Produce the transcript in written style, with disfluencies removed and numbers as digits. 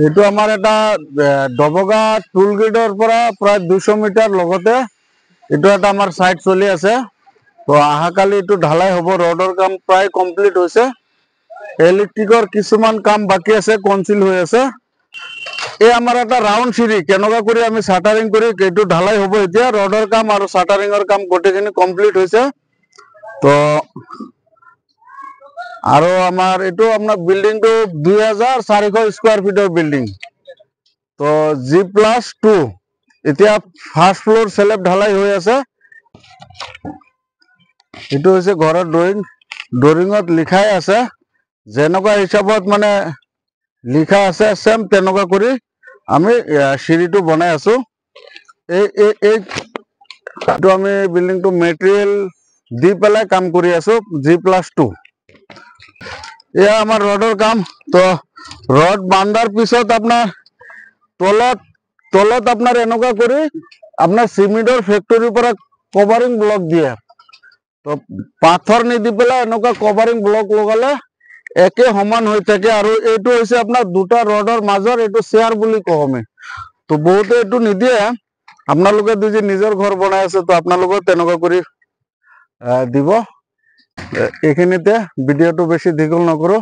এইটো আমাৰ এটা ডবগা টুল গেটৰ পৰা প্ৰায় 200 মিটাৰ লগতে এইটো এটা আমাৰ সাইট চলি আছে। তো আহাকালি এইটো ঢালাই হ'ব, ৰডৰ কাম প্ৰায় কমপ্লিট হৈছে। ইলেক্ট্ৰিকৰ কিছুমান কাম বাকি আছে, কনসিল হৈ আছে। এই আমাৰ এটা ৰাউন্ড সিঁড়ি কেনেকুৱা কৰি আমি শাটাৰিং কৰি এইটো ঢালাই হ'ব। এতিয়া ৰডৰ কাম আৰু শাটাৰিংৰ কাম গোটেইখিনি কমপ্লিট হৈছে। তো আৰু আমাৰ এইটো আপোনাৰ বিল্ডিংটো 2400 স্কয়াৰ ফিটৰ বিল্ডিং। তো G+2 এতিয়া ফাৰ্স্ট ফ্লোৰ স্ল্যাব ঢালাই হৈ আছে। এইটো হৈছে ঘৰৰ ড্ৰয়িঙত লিখাই আছে, যেনেকুৱা হিচাপত মানে লিখা আছে সেম তেনেকুৱা কৰি আমি সিঁড়িটো বনাই আছো। এইটো আমি বিল্ডিংটো মেটেৰিয়েল দি পেলাই কাম কৰি আছো G+2। এয়া আমাৰ ৰডৰ কাম। তো ৰড বান্ধাৰ পিছত আপোনাৰ তলত আপনাৰ এনেকুৱা কৰি আপনাৰ সিমেন্টৰ ফ্যাক্টৰিৰ পৰা কভাৰিং ব্লক দিয়ে। তো পাথৰ নিদি পেলাই এনেকুৱা কভাৰিং ব্লক লগালে একে সমান হৈ থাকে। আৰু এইটো হৈছে আপনাৰ দুটা ৰডৰ মাজৰ এইটো চেয়াৰ বুলি কওঁ আমি। তো বহুতে এইটো নিদিয়ে, আপোনালোকে যদি নিজৰ ঘৰ বনাই আছে তো আপোনালোকে তেনেকুৱা কৰি দিব। এইখিনিতে ভিডিওটো বেছি দীঘল নকৰো।